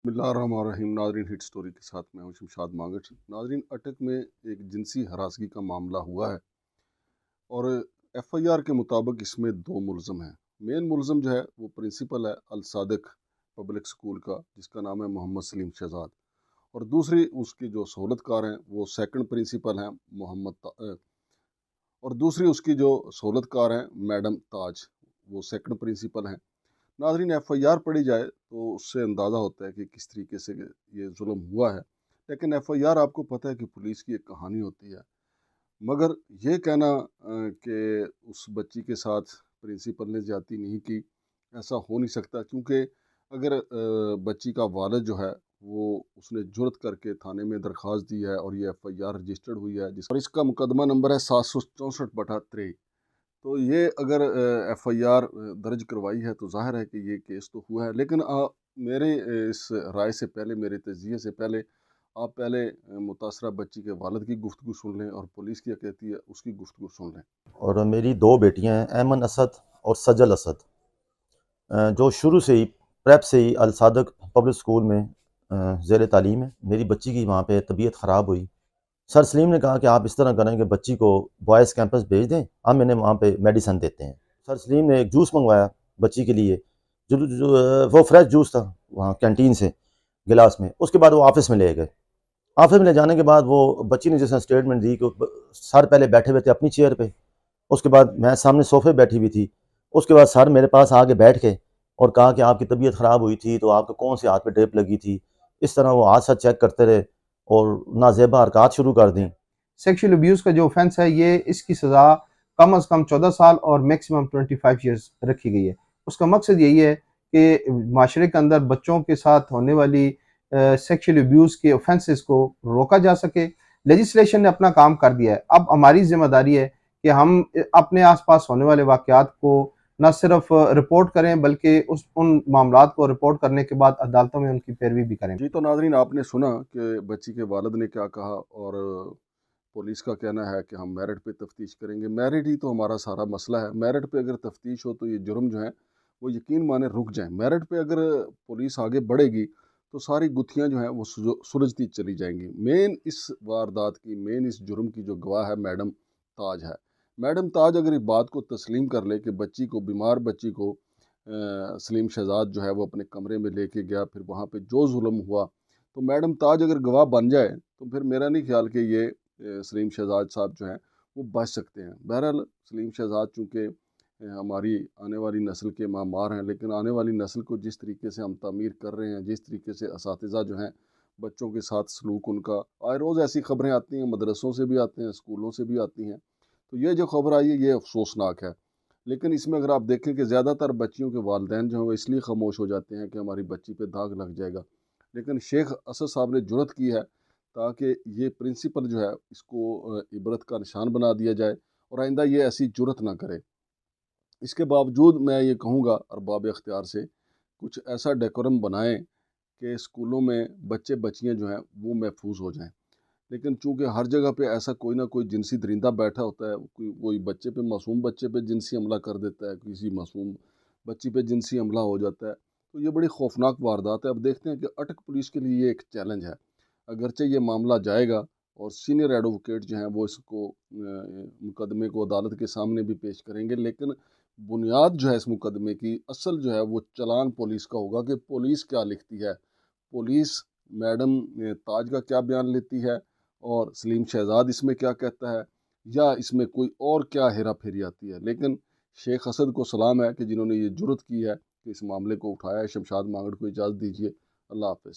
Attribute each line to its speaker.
Speaker 1: بسم اللہ الرحمن الرحیم۔ ناظرین، ہٹ سٹوری کے ساتھ میں ہوں شمشاد مانگٹ۔ ناظرین، اٹک میں ایک جنسی ہراسگی کا معاملہ ہوا ہے اور ایف آئی آر کے مطابق اس میں 2 ملزم ہیں۔ مین ملزم جو ہے وہ پرنسپل ہے الصادق پبلک سکول کا، جس کا نام ہے محمد سلیم شہزاد، اور دوسری اس کی جو سہولت کار ہیں وہ سیکنڈ پرنسپل ہیں اور دوسری اس کی جو سہولت کار ہیں میڈم تاج، وہ سیکنڈ پرنسپل ہیں۔ ناظرین، ایف آئی آر پڑھی جائے تو اس سے اندازہ ہوتا ہے کہ کس طریقے سے یہ ظلم ہوا ہے، لیکن ایف آئی آر آپ کو پتہ ہے کہ پولیس کی ایک کہانی ہوتی ہے، مگر یہ کہنا کہ اس بچی کے ساتھ پرنسپل نے زیادتی نہیں کی، ایسا ہو نہیں سکتا، کیونکہ اگر بچی کا والد جو ہے وہ اس نے جرت کر کے تھانے میں درخواست دی ہے اور یہ ایف آئی آر رجسٹرڈ ہوئی ہے اور اس کا مقدمہ نمبر ہے 764/23، تو یہ اگر ایف آئی آر درج کروائی ہے تو ظاہر ہے کہ یہ کیس تو ہوا ہے۔ لیکن میرے اس رائے سے پہلے، میرے تجزیے سے پہلے، آپ پہلے متاثرہ بچی کے والد کی گفتگو سن لیں اور پولیس کیا کہتی ہے اس کی گفتگو سن لیں۔
Speaker 2: اور میری 2 بیٹیاں ہیں، ایمن اسد اور سجل اسد، جو شروع سے ہی پریپ سے ہی الصادق پبلک سکول میں زیر تعلیم ہے۔ میری بچی کی وہاں پہ طبیعت خراب ہوئی، سر سلیم نے کہا کہ آپ اس طرح کریں کہ بچی کو بوائز کیمپس بھیج دیں، ہم انہیں وہاں پہ میڈیسن دیتے ہیں۔ سر سلیم نے ایک جوس منگوایا بچی کے لیے، جو وہ فریش جوس تھا وہاں کینٹین سے گلاس میں، اس کے بعد وہ آفس میں لے گئے۔ آفس میں لے جانے کے بعد وہ بچی نے جیسا اسٹیٹمنٹ دی کہ سر پہلے بیٹھے ہوئے تھے اپنی چیئر پہ، اس کے بعد میں سامنے صوفے بیٹھی ہوئی تھی، اس کے بعد سر میرے پاس آگے بیٹھ کے اور کہا کہ آپ کی طبیعت خراب ہوئی تھی تو آپ کو کون سے ہاتھ پہ ڈرپ لگی تھی، اس طرح وہ ہاتھ ساتھ چیک کرتے رہے اور نازیبا حرکات شروع کر دیں۔
Speaker 3: سیکشل ابیوز کا جو آفینس ہے، یہ اس کی سزا کم از کم 14 سال اور میکسیمم 25 ایئرز رکھی گئی ہے۔ اس کا مقصد یہی ہے کہ معاشرے کے اندر بچوں کے ساتھ ہونے والی سیکشل ابیوز کے آفینسز کو روکا جا سکے۔ لیجسلیشن نے اپنا کام کر دیا ہے، اب ہماری ذمہ داری ہے کہ ہم اپنے آس پاس ہونے والے واقعات کو نہ صرف رپورٹ کریں بلکہ ان معاملات کو رپورٹ کرنے کے بعد عدالتوں میں ان کی پیروی بھی کریں۔
Speaker 1: جی، تو ناظرین، آپ نے سنا کہ بچی کے والد نے کیا کہا اور پولیس کا کہنا ہے کہ ہم میرٹ پہ تفتیش کریں گے۔ میرٹ ہی تو ہمارا سارا مسئلہ ہے، میرٹ پہ اگر تفتیش ہو تو یہ جرم جو ہیں وہ یقین مانے رک جائیں۔ میرٹ پہ اگر پولیس آگے بڑھے گی تو ساری گتھیاں جو ہیں وہ سلجھتی چلی جائیں گی۔ مین اس واردات کی، مین اس جرم کی جو گواہ ہے میڈم تاج ہے۔ میڈم تاج اگر اس بات کو تسلیم کر لے کہ بچی کو، بیمار بچی کو سلیم شہزاد جو ہے وہ اپنے کمرے میں لے کے گیا، پھر وہاں پہ جو ظلم ہوا، تو میڈم تاج اگر گواہ بن جائے تو پھر میرا نہیں خیال کہ یہ سلیم شہزاد صاحب جو ہیں وہ بچ سکتے ہیں۔ بہرحال سلیم شہزاد چونکہ ہماری آنے والی نسل کے معمار ہیں، لیکن آنے والی نسل کو جس طریقے سے ہم تعمیر کر رہے ہیں، جس طریقے سے اساتذہ جو ہیں بچوں کے ساتھ سلوک ان کا، آئے روز ایسی خبریں آتی ہیں، مدرسوں سے بھی آتے ہیں، اسکولوں سے بھی آتی ہیں، تو یہ جو خبر آئی ہے یہ افسوسناک ہے۔ لیکن اس میں اگر آپ دیکھیں کہ زیادہ تر بچیوں کے والدین جو ہیں وہ اس لیے خاموش ہو جاتے ہیں کہ ہماری بچی پہ داغ لگ جائے گا، لیکن شیخ اسد صاحب نے جرت کی ہے تاکہ یہ پرنسپل جو ہے اس کو عبرت کا نشان بنا دیا جائے اور آئندہ یہ ایسی جرت نہ کرے۔ اس کے باوجود میں یہ کہوں گا ارباب اختیار سے کچھ ایسا ڈیکورم بنائیں کہ اسکولوں میں بچے بچیاں جو ہیں وہ محفوظ ہو جائیں، لیکن چونکہ ہر جگہ پہ ایسا کوئی نہ کوئی جنسی درندہ بیٹھا ہوتا ہے، کوئی بچے پہ، معصوم بچے پہ جنسی حملہ کر دیتا ہے، کسی معصوم بچی پہ جنسی حملہ ہو جاتا ہے، تو یہ بڑی خوفناک واردات ہے۔ اب دیکھتے ہیں کہ اٹک پولیس کے لیے یہ ایک چیلنج ہے، اگرچہ یہ معاملہ جائے گا اور سینئر ایڈوکیٹ جو ہیں وہ اس کو مقدمے کو عدالت کے سامنے بھی پیش کریں گے، لیکن بنیاد جو ہے اس مقدمے کی، اصل جو ہے وہ چلان پولیس کا ہوگا کہ پولیس کیا لکھتی ہے، پولیس میڈم تاج کا کیا بیان لیتی ہے اور سلیم شہزاد اس میں کیا کہتا ہے، یا اس میں کوئی اور کیا ہیرا پھیری آتی ہے۔ لیکن شیخ اسد کو سلام ہے کہ جنہوں نے یہ جرت کی ہے کہ اس معاملے کو اٹھایا ہے۔ شمشاد مانگڑ کو اجازت دیجیے، اللہ حافظ۔